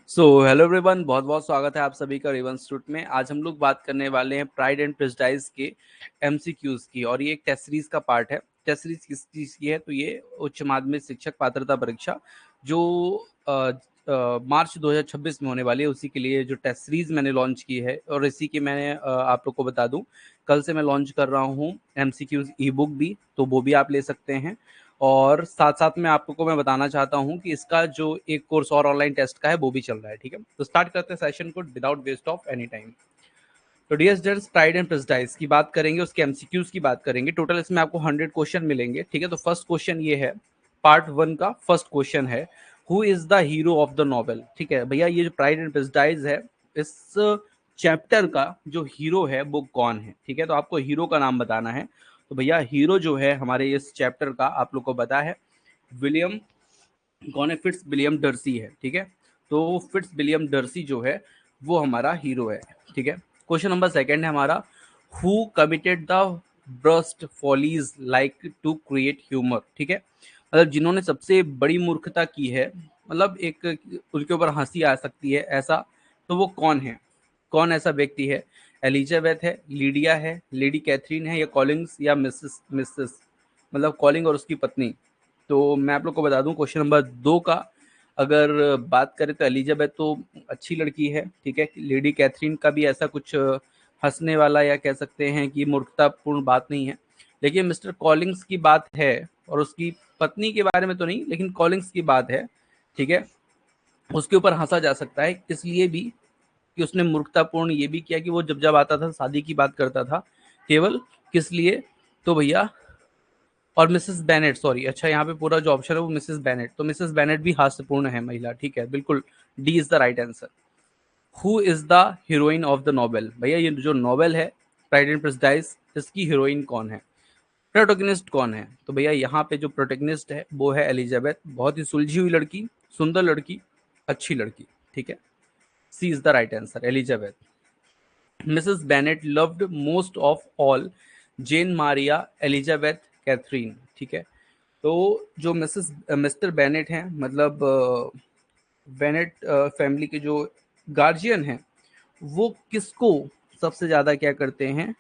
Hello everyone, बहुत बहुत स्वागत है आप सभी का रेवन इंस्टीट्यूट में। आज हम लोग बात करने वाले हैं प्राइड एंड प्रेजुडिस के एमसीक्यूज की, और ये एक टेस्ट सीरीज का पार्ट है। टेस्ट सीरीज किस चीज़ की है? तो ये उच्च माध्यमिक शिक्षक पात्रता परीक्षा जो मार्च 2026 में होने वाली है, उसी के लिए जो टेस्ट सीरीज मैंने लॉन्च की है। और इसी की मैंने आप लोग को बता दूं, कल से मैं लॉन्च कर रहा हूँ एमसीक्यूज ई बुक भी, तो वो भी आप ले सकते हैं। और साथ साथ में आप लोग को मैं बताना चाहता हूं कि इसका जो एक कोर्स और ऑनलाइन टेस्ट का है वो भी चल रहा है। ठीक है, तो स्टार्ट करते हैं सेशन को without waste of any time. तो dear students, pride and prejudice की बात करेंगे, उसके एमसीक्यूज की बात करेंगे। टोटल इसमें आपको 100 क्वेश्चन मिलेंगे। ठीक है, तो फर्स्ट क्वेश्चन ये है, पार्ट 1 का फर्स्ट क्वेश्चन है, who is the hero of the novel. ठीक है भैया, ये जो प्राइड एंड प्रेजुडिस है, इस चैप्टर का जो हीरो है वो कौन है। ठीक है, तो आपको हीरो का नाम बताना है। तो भैया हीरो जो है हमारे इस चैप्टर का, आप लोग को पता है, विलियम कौन है? फिट्स विलियम डर्सी है। ठीक है, तो फिट्स विलियम डर्सी जो है वो हमारा हीरो है। ठीक है, क्वेश्चन नंबर सेकंड है हमारा, who committed the worst follies like to create humour. ठीक है, मतलब जिन्होंने सबसे बड़ी मूर्खता की है, मतलब एक उनके ऊपर हंसी आ सकती है ऐसा, तो वो कौन है? कौन ऐसा व्यक्ति है? एलिजाबेथ है, लीडिया है, लेडी कैथरीन है, या कॉलिंग्स, या मिसेस मिसेस मतलब कॉलिंग और उसकी पत्नी। तो मैं आप लोग को बता दूं, क्वेश्चन नंबर 2 का अगर बात करें तो एलिजाबेथ तो अच्छी लड़की है। ठीक है, लेडी कैथरीन का भी ऐसा कुछ हंसने वाला या कह सकते हैं कि मूर्खतापूर्ण बात नहीं है। लेकिन मिस्टर कॉलिंग्स की बात है, और उसकी पत्नी के बारे में तो नहीं, लेकिन कॉलिंग्स की बात है। ठीक है, उसके ऊपर हंसा जा सकता है इसलिए भी कि उसने मूर्खतापूर्ण ये भी किया कि वो जब जब आता था शादी की बात करता था, केवल किस लिए? तो भैया, और मिसेस बेनेट, सॉरी, अच्छा यहाँ पे पूरा जो ऑप्शन है वो मिसेस बेनेट, तो मिसेस बेनेट भी हास्यपूर्ण है महिला। ठीक है, बिल्कुल D is the right answer. Who is the heroine of the novel? भैया ये जो नॉवेल है प्राइड एंड प्रेजुडिस, इसकी हीरोइन कौन है? प्रोटोगनिस्ट कौन है? तो भैया यहाँ पे जो प्रोटोगनिस्ट है वो है एलिजाबेथ, बहुत ही सुलझी हुई लड़की, सुंदर लड़की, अच्छी लड़की। ठीक है, C is the right answer, Elizabeth. Mrs Bennet loved most of all Jane Maria Elizabeth Catherine. ठीक है, तो जो मिस्टर बेनेट हैं, मतलब बेनेट फैमिली के जो गार्जियन हैं, वो किसको सबसे ज़्यादा क्या करते हैं?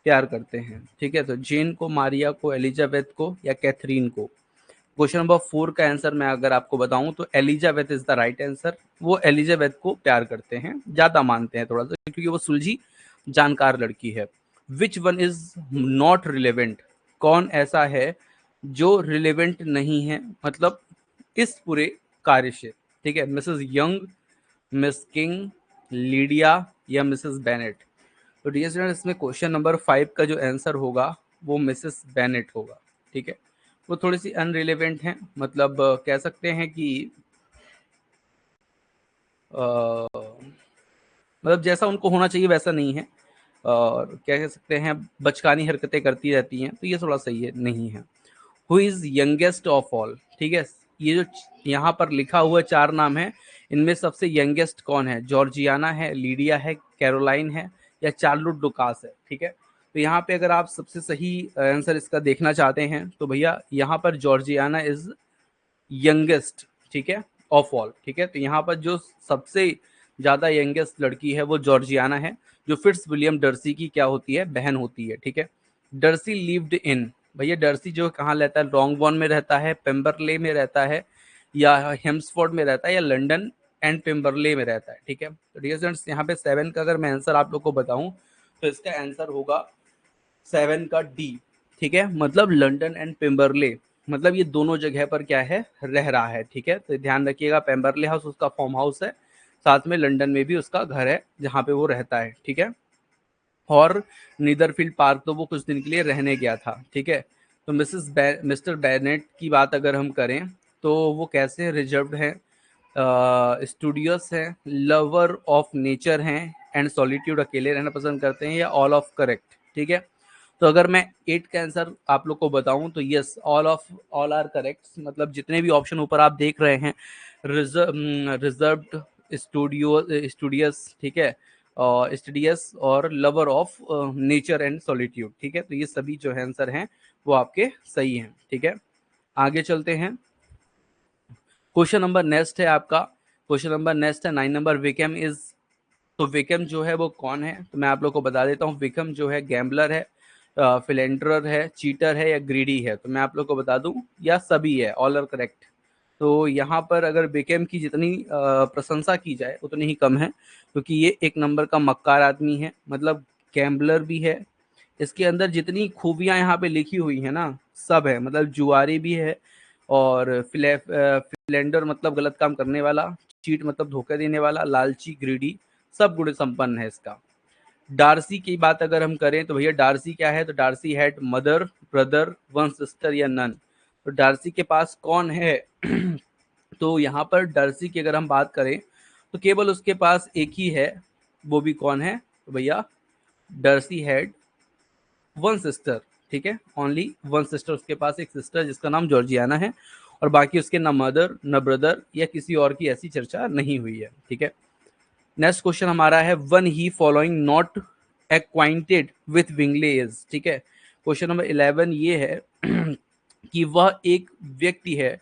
प्यार करते हैं। ठीक है, तो जेन को, मारिया को, एलिजाबेथ को, या कैथरीन को? क्वेश्चन नंबर 4 का आंसर मैं अगर आपको बताऊं तो Elizabeth is the right answer. वो एलिजाबेथ को प्यार करते हैं, ज़्यादा मानते हैं थोड़ा सा, क्योंकि वो सुलझी जानकार लड़की है। Which one is not relevant? कौन ऐसा है जो रिलेवेंट नहीं है, मतलब इस पूरे कार्य से? ठीक है, Mrs young, miss king, Lydia, या मिसेस बेनेट? तो डियर स्टूडेंट, इसमें क्वेश्चन नंबर 5 का जो आंसर होगा वो मिसेस बेनेट होगा। ठीक है, वो थोड़ी सी अनरिलेवेंट हैं, मतलब कह सकते हैं कि मतलब जैसा उनको होना चाहिए वैसा नहीं है, और क्या कह सकते हैं, बचकानी हरकतें करती रहती हैं, तो ये थोड़ा सही है, नहीं है। Who is youngest of all? ठीक है, ये जो यहाँ पर लिखा हुआ 4 नाम है, इनमें सबसे यंगेस्ट कौन है? जॉर्जियाना है, लीडिया है, कैरोलाइन है, या चार्लोट डुकास है? ठीक है, तो यहाँ पे अगर आप सबसे सही आंसर इसका देखना चाहते हैं तो भैया यहाँ पर जॉर्जियाना इज यंगेस्ट। ठीक है, ऑफ ऑल। ठीक है, तो यहाँ पर जो सबसे ज़्यादा यंगेस्ट लड़की है वो जॉर्जियाना है, जो फिट्स विलियम डर्सी की क्या होती है? बहन होती है। ठीक है, डर्सी लिव्ड इन, भैया डर्सी जो कहाँ रहता है? लॉन्गबॉर्न में रहता है, पेम्बरले में रहता है, या हेम्सफोर्ड में रहता है, या लंदन एंड पेम्बरले में रहता है? ठीक है, तो डियर स्टूडेंट्स, यहाँ पे 7 का अगर मैं आंसर आप लोग को बताऊं तो इसका आंसर होगा 7 का डी। ठीक है, मतलब लंदन एंड पेम्बरले, मतलब ये दोनों जगह पर क्या है? रह रहा है। ठीक है, तो ध्यान रखिएगा, पेम्बरले हाउस उसका फॉर्म हाउस है, साथ में लंदन में भी उसका घर है जहाँ पे वो रहता है। ठीक है, और नीदरफील्ड पार्क तो वो कुछ दिन के लिए रहने गया था। ठीक है, तो मिस्टर बेनेट की बात अगर हम करें तो वो कैसे? रिजर्व्ड हैं, स्टूडियस हैं, लवर ऑफ नेचर हैं, एंड सॉलिट्यूड, अकेले रहना पसंद करते हैं, या ऑल ऑफ करेक्ट? ठीक है, तो अगर मैं 8 का आंसर आप लोग को बताऊं तो यस, ऑल आर करेक्ट, मतलब जितने भी ऑप्शन ऊपर आप देख रहे हैं, रिजर्व्ड, स्टूडियस, ठीक है, स्टूडियस, और lover of nature and solitude. ठीक है, तो ये सभी जो है आंसर हैं वो आपके सही हैं। ठीक है, आगे चलते हैं। क्वेश्चन नंबर नेक्स्ट है आपका, क्वेश्चन नंबर नेक्स्ट है 9 नंबर, विकेम इज, तो विकेम जो है वो कौन है? तो मैं आप लोग को बता देता हूँ, विकेम जो है गैम्बलर है, फिलेंडरर है, चीटर है या ग्रीडी है? तो मैं आप लोग को बता दूं, या सभी है, ऑल आर करेक्ट। तो यहाँ पर अगर विकेम की जितनी प्रशंसा की जाए उतनी ही कम है, क्योंकि ये एक नंबर का मक्कार आदमी है, मतलब गैम्बलर भी है। इसके अंदर जितनी खूबियां यहाँ पे लिखी हुई है ना, सब है, मतलब जुआरी भी है, और फिलेंडर मतलब गलत काम करने वाला, चीट मतलब धोखे देने वाला, लालची, ग्रीडी, सब गुण संपन्न है इसका। डार्सी की बात अगर हम करें तो भैया डार्सी क्या है? तो Darcy had mother, brother, one sister या नन। तो डार्सी के पास कौन है? तो यहाँ पर डार्सी की अगर हम बात करें तो केवल उसके पास एक ही है, वो भी कौन है? तो भैया डार्सी हैड वन सिस्टर, ठीक है, ओनली वन सिस्टर, उसके पास एक सिस्टर जिसका नाम जॉर्जियाना है, और बाकी उसके न मदर न ब्रदर या किसी और की ऐसी चर्चा नहीं हुई है, ठीक है। नेक्स्ट क्वेश्चन हमारा है, one the following not acquainted with Bingley is, ठीक है। क्वेश्चन नंबर 11 ये है कि वह एक व्यक्ति है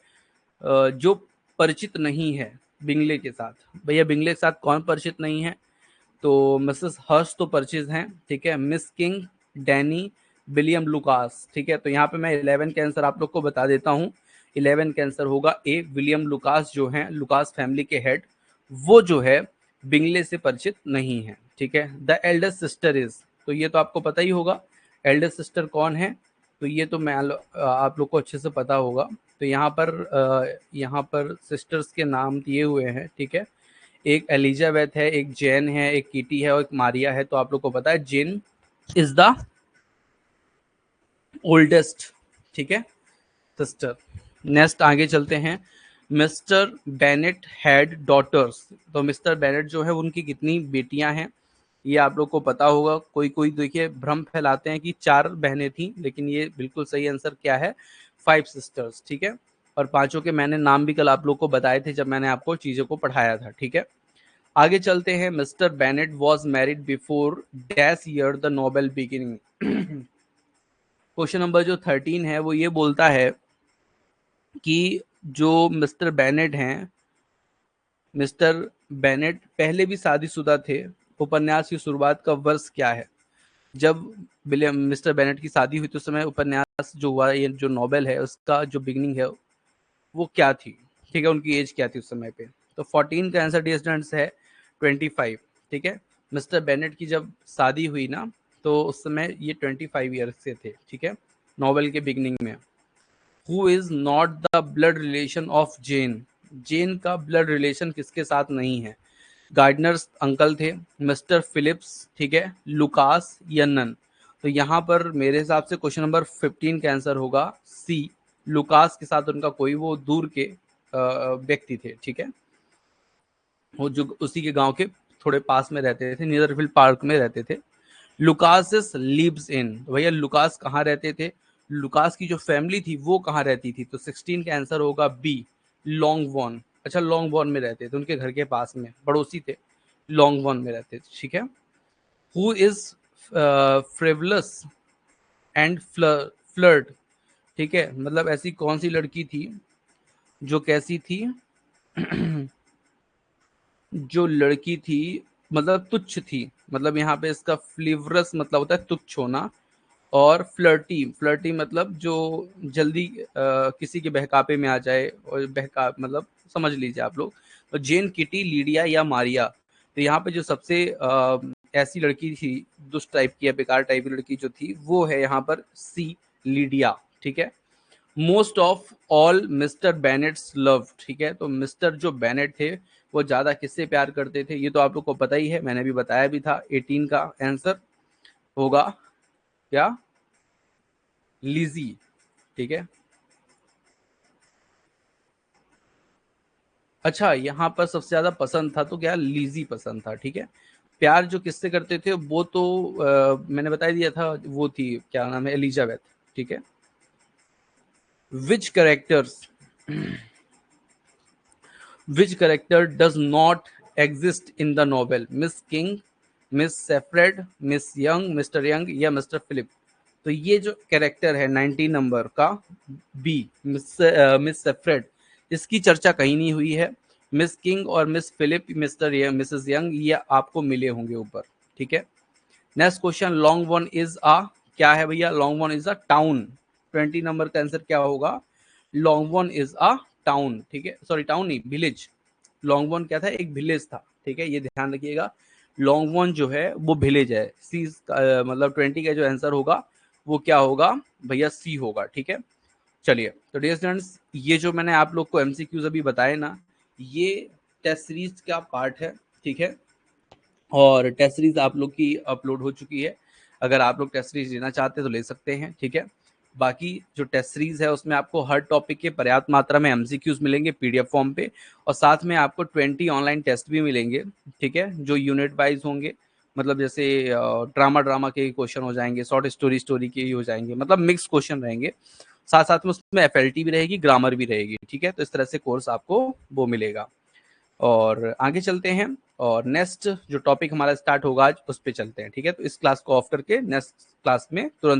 जो परिचित नहीं है बिंगले के साथ। भैया बिंगले के साथ कौन परिचित नहीं है? तो मिसेस हर्ष तो परिचित हैं, ठीक है, Miss king, Danny, William Lucas, ठीक है। तो यहाँ पे मैं 11 का आंसर आप लोग को बता देता हूँ। 11 का आंसर होगा ए, विलियम लुकास जो हैं लुकास फैमिली के हेड, वो जो है बिंगले से परिचित नहीं है, ठीक है। द एल्डेस्ट सिस्टर इज, तो ये तो आपको पता ही होगा, एल्डेस्ट सिस्टर कौन है? तो ये तो मैं आप लोग को अच्छे से पता होगा। तो यहाँ पर सिस्टर्स के नाम दिए हुए हैं, ठीक है। एक एलिजाबेथ है, एक जेन है, एक कीटी है और एक मारिया है। तो आप लोग को पता है जेन इज द ओल्डेस्ट, ठीक है, सिस्टर। नेक्स्ट आगे चलते हैं, मिस्टर बेनेट हैड डॉटर्स। तो मिस्टर बेनेट जो है उनकी कितनी बेटियां हैं? ये आप लोग को पता होगा। कोई कोई देखिए भ्रम फैलाते हैं कि 4 बहनें थी, लेकिन ये बिल्कुल सही आंसर क्या है? 5 सिस्टर्स, ठीक है। और पांचों के मैंने नाम भी कल आप लोग को बताए थे जब मैंने आपको चीजों को पढ़ाया था, ठीक है। आगे चलते हैं, mister Bennett was married before dash year the Nobel beginning. Question number जो 13 है वो ये बोलता है कि जो मिस्टर बेनेट हैं, मिस्टर बेनेट पहले भी शादीशुदा थे। उपन्यास की शुरुआत का वर्ष क्या है? जब विलियम मिस्टर बेनेट की शादी हुई तो उस समय उपन्यास जो हुआ, ये जो नोवेल है उसका जो बिगिनिंग है वो क्या थी, ठीक है, उनकी एज क्या थी उस समय पे? तो 14 का आंसर डियर स्टूडेंट्स है 25, ठीक है। मिस्टर बेनेट की जब शादी हुई ना, तो उस समय ये 25 ईयर्स से थे, ठीक है, नॉवेल के बिगनिंग में। Who is not the blood relation of Jane? Jane का ब्लड रिलेशन किसके साथ नहीं है? गार्डनर्स अंकल थे, मिस्टर फिलिप्स, ठीक है, लुकास या नन? तो यहाँ पर मेरे हिसाब से क्वेश्चन नंबर 15 का आंसर होगा सी, लुकास के साथ उनका कोई वो दूर के व्यक्ति थे, ठीक है, वो जो उसी के गांव के थोड़े पास में रहते थे, नीदरफील्ड पार्क में रहते थे। लुकास लिव्स इन, तो भैया लुकास कहाँ रहते थे? लुकास की जो फैमिली थी वो कहाँ रहती थी? तो 16 का आंसर होगा बी, लॉन्ग वॉन। अच्छा, लॉन्ग वॉन में रहते थे, उनके घर के पास में, पड़ोसी थे, लॉन्ग वॉन में रहते थे, ठीक है। हु इज फ्रेवलस एंड फ्लर्ट, ठीक है, मतलब ऐसी कौन सी लड़की थी जो कैसी थी? जो लड़की थी मतलब तुच्छ थी, मतलब यहाँ पे इसका फ्लीवरस मतलब होता है तुच्छ होना, और फ्लर्टी, फ्लर्टी मतलब जो जल्दी किसी के बहकावे में आ जाए, और बहका मतलब समझ लीजिए आप लोग। तो जेन, किटी, लीडिया या मारिया? तो यहाँ पे जो सबसे ऐसी लड़की थी, दुष्ट टाइप की या बेकार टाइप की लड़की जो थी, वो है यहाँ पर सी, लीडिया, ठीक है। Most of all Mr Bennet's love, ठीक है, तो मिस्टर जो बेनेट थे वो ज्यादा किससे प्यार करते थे? ये तो आप लोग को पता ही है, मैंने भी बताया भी था। 18 का आंसर होगा क्या? लिजी, ठीक है। अच्छा, यहाँ पर सबसे ज्यादा पसंद था तो क्या लिजी पसंद था, ठीक है। प्यार जो किससे करते थे वो तो मैंने बता दिया था, वो थी, क्या नाम है, एलिजाबेथ, ठीक है। Which characters Which character does not exist in the novel? Miss King, Miss Seffred, Miss Young, Mr. Young या Mr. Philip? तो ये जो कैरेक्टर है 19 नंबर का, बी, मिस सेफ्रेड, इसकी चर्चा कहीं नहीं हुई है। मिस किंग और Miss Philip, Mr Mrs Young, ये आपको मिले होंगे ऊपर, ठीक है। Next question, long one is a, क्या है भैया, long one is a town. 20 नंबर का आंसर क्या होगा, long one is a town, ठीक है, सॉरी टाउन नहीं, विलेज। लॉन्ग वन क्या था, एक विलेज था, ठीक है, ये ध्यान रखिएगा। लॉन्ग वन जो है वो विलेज है। सी मतलब 20 का जो आंसर होगा वो क्या होगा भैया, सी होगा, ठीक है। चलिए, तो डियर स्टूडेंट्स, ये जो मैंने आप लोग को एमसीक्यूज अभी बताए ना, ये टेस्ट सीरीज का पार्ट है, ठीक है। और टेस्ट सीरीज आप लोग की अपलोड हो चुकी है। अगर आप लोग टेस्ट सीरीज लेना चाहते हैं तो ले सकते हैं, ठीक है। बाकी जो टेस्ट सीरीज है उसमें आपको हर टॉपिक के पर्याप्त मात्रा में एमसीक्यूज मिलेंगे पीडीएफ फॉर्म पे, और साथ में आपको 20 ऑनलाइन टेस्ट भी मिलेंगे, ठीक है, जो यूनिट वाइज होंगे। मतलब जैसे ड्रामा ड्रामा के क्वेश्चन हो जाएंगे, शॉर्ट स्टोरी स्टोरी के ही हो जाएंगे, मतलब मिक्स क्वेश्चन रहेंगे। साथ साथ में उसमें एफएलटी भी रहेगी, ग्रामर भी रहेगी, ठीक है। तो इस तरह से कोर्स आपको वो मिलेगा। और आगे चलते हैं, और नेक्स्ट जो टॉपिक हमारा स्टार्ट होगा आज उस पे चलते हैं, ठीक है। तो इस क्लास को ऑफ करके नेक्स्ट क्लास में तुरंत